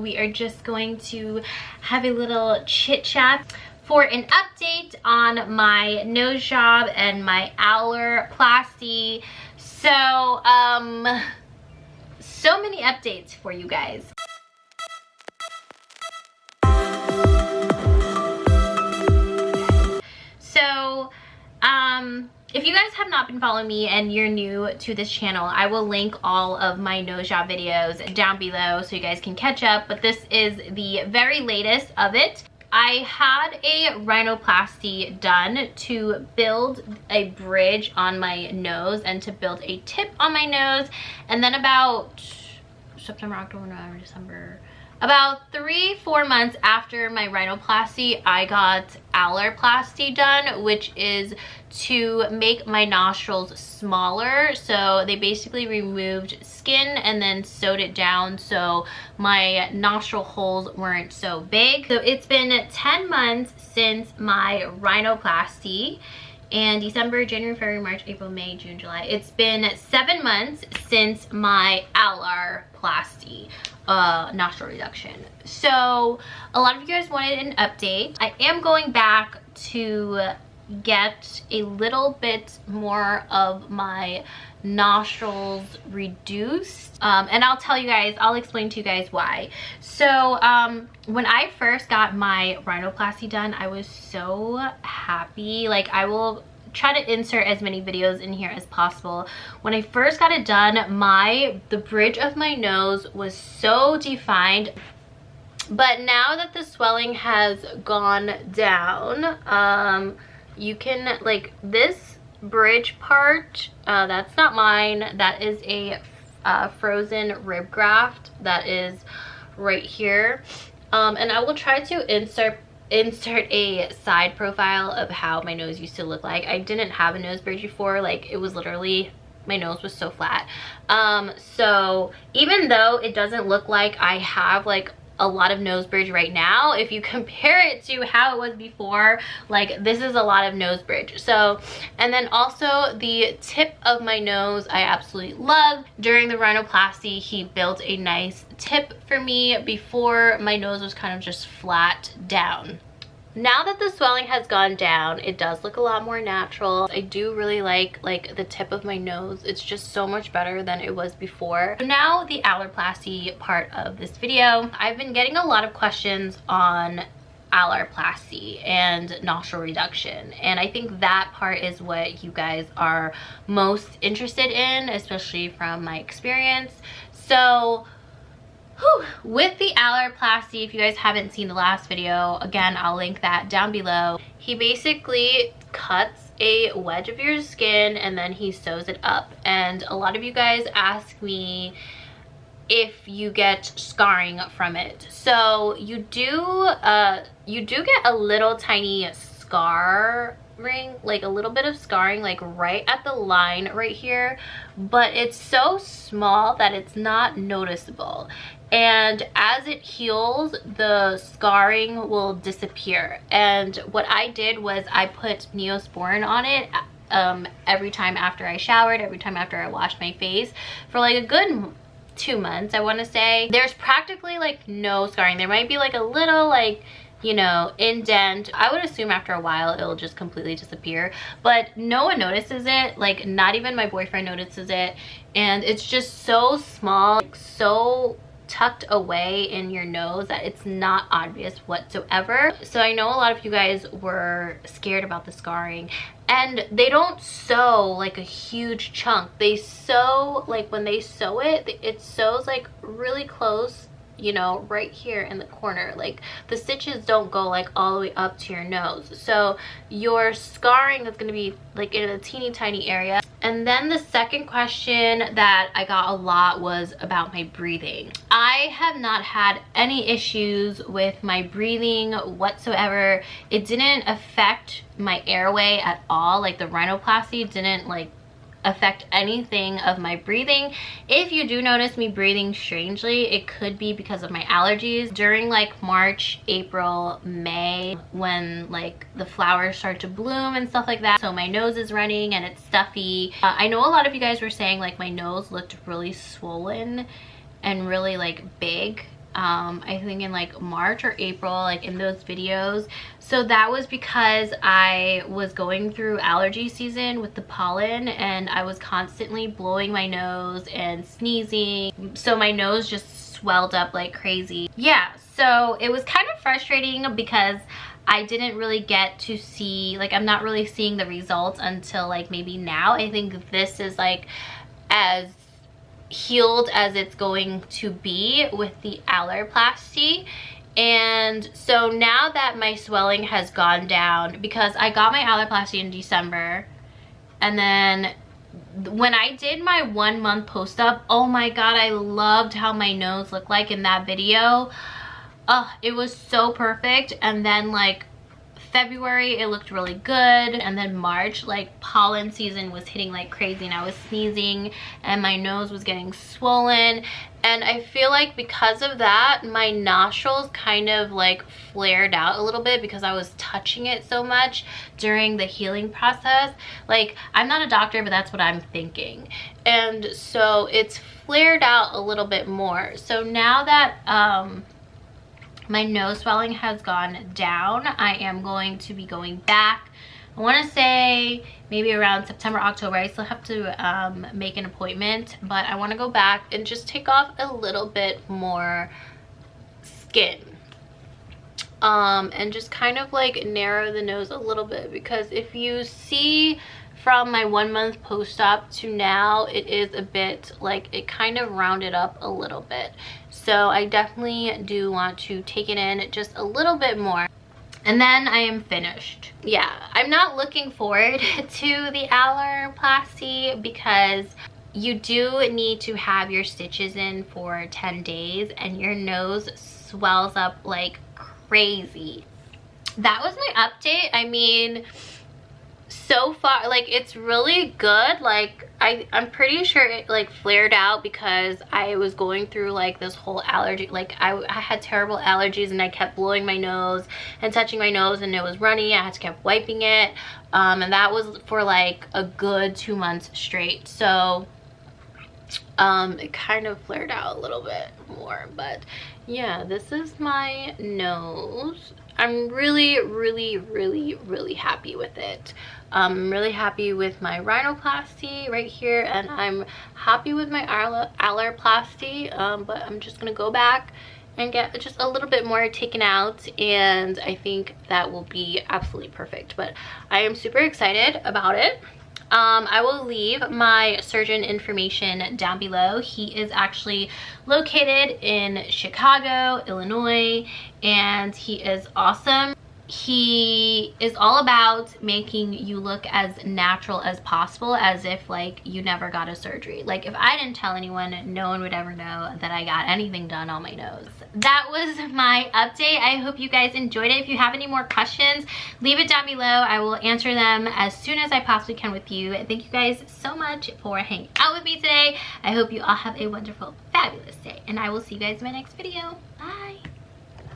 We are just going to have a little chit chat for an update on my nose job and my Alarplasty. So many updates for you guys. So if you guys have not been following me and you're new to this channel, I will link all of my nose job videos down below so you guys can catch up, but this is the very latest of it. I had a rhinoplasty done to build a bridge on my nose and to build a tip on my nose, and then about September, October, November, December, about 3-4 months after my rhinoplasty, I got Alarplasty done, which is to make my nostrils smaller. So they basically removed skin and then sewed it down so my nostril holes weren't so big. So it's been 10 months since my rhinoplasty. And December, January, February, March, April, May, June, July. It's been 7 months since my Alarplasty nostril reduction. So a lot of you guys wanted an update. I am going back to get a little bit more of my nostrils reduced, and I'll tell you guys, I'll explain to you guys why. So when I first got my rhinoplasty done, I was so happy. Like, I will try to insert as many videos in here as possible. When I first got it done, the bridge of my nose was so defined, but now that the swelling has gone down, you can, like, this bridge part, that's not mine, that is a frozen rib graft that is right here, and I will try to insert a side profile of how my nose used to look like. I didn't have a nose bridge before. Like, it was literally, my nose was so flat. So even though it doesn't look like I have like a lot of nose bridge right now, if you compare it to how it was before, like, this is a lot of nose bridge. So, and then also the tip of my nose I absolutely love. During the rhinoplasty, he built a nice tip for me. Before, my nose was kind of just flat down. Now that the swelling has gone down, it does look a lot more natural. I do really like the tip of my nose. It's just so much better than it was before. So now the Alarplasty part of this video. I've been getting a lot of questions on Alarplasty and nostril reduction, and I think that part is what you guys are most interested in, especially from my experience. So with the Alarplasty, if you guys haven't seen the last video, again, I'll link that down below. He basically cuts a wedge of your skin and then he sews it up. And a lot of you guys ask me if you get scarring from it. So you do get a little tiny scarring, like a little bit of scarring, like right at the line right here, but it's so small that it's not noticeable. And as it heals, the scarring will disappear. And what I did was I put Neosporin on it every time after I showered, every time after I washed my face for like a good 2 months, I want to say. There's practically like no scarring. There might be like a little, like, you know, indent. I would assume after a while it'll just completely disappear, but no one notices it. Like, not even my boyfriend notices it. And it's just so small, like, so tucked away in your nose that it's not obvious whatsoever. So I know a lot of you guys were scared about the scarring, and they don't sew like a huge chunk. They sew, like, when they sew it, it sews like really close, you know, right here in the corner. Like, the stitches don't go like all the way up to your nose, so your scarring is going to be like in a teeny tiny area. And then the second question that I got a lot was about my breathing. I have not had any issues with my breathing whatsoever. It didn't affect my airway at all. Like, the rhinoplasty didn't like affect anything of my breathing. If you do notice me breathing strangely, it could be because of my allergies. During like March, April, May, when like the flowers start to bloom and stuff like that, so my nose is running and it's stuffy. I know a lot of you guys were saying like my nose looked really swollen and really like big I think in like March or April, like in those videos. So that was because I was going through allergy season with the pollen, and I was constantly blowing my nose and sneezing, so my nose just swelled up like crazy. Yeah, so it was kind of frustrating because I didn't really get to see, like, I'm not really seeing the results until like maybe now. I think this is like as healed as it's going to be with the Alarplasty. And so now that my swelling has gone down, because I got my Alarplasty in December, and then when I did my 1 month post-up, oh my god, I loved how my nose looked like in that video. It was so perfect. And then like February it looked really good, and then March, like pollen season was hitting like crazy, and I was sneezing and my nose was getting swollen. And I feel like because of that, my nostrils kind of like flared out a little bit because I was touching it so much during the healing process. Like, I'm not a doctor, but that's what I'm thinking. And so it's flared out a little bit more. So now that my nose swelling has gone down, I am going to be going back. I want to say maybe around September, October. I still have to make an appointment, but I want to go back and just take off a little bit more skin. And just kind of like narrow the nose a little bit, because if you see from my 1 month post-op to now, it is a bit like it kind of rounded up a little bit. So I definitely do want to take it in just a little bit more, and then I am finished. Yeah, I'm not looking forward to the Alarplasty because you do need to have your stitches in for 10 days and your nose swells up like crazy. That was my update. I mean, so far, like, it's really good. Like, I'm pretty sure it like flared out because I was going through like this whole allergy, like I had terrible allergies, and I kept blowing my nose and touching my nose, and it was runny. I had to keep wiping it, and that was for like a good 2 months straight. So it kind of flared out a little bit more. But yeah, this is my nose. I'm really happy with it. I'm really happy with my Rhinoplasty right here, and I'm happy with my Alarplasty, but I'm just gonna go back and get just a little bit more taken out, and I think that will be absolutely perfect. But I am super excited about it. I will leave my surgeon information down below. He is actually located in Chicago, Illinois, and he is awesome. He is all about making you look as natural as possible, as if like you never got a surgery. Like, if I didn't tell anyone, no one would ever know that I got anything done on my nose. That was my update. I hope you guys enjoyed it. If you have any more questions, leave it down below. I will answer them as soon as I possibly can with you. Thank you guys so much for hanging out with me today. I hope you all have a wonderful, fabulous day, and I will see you guys in my next video. Bye.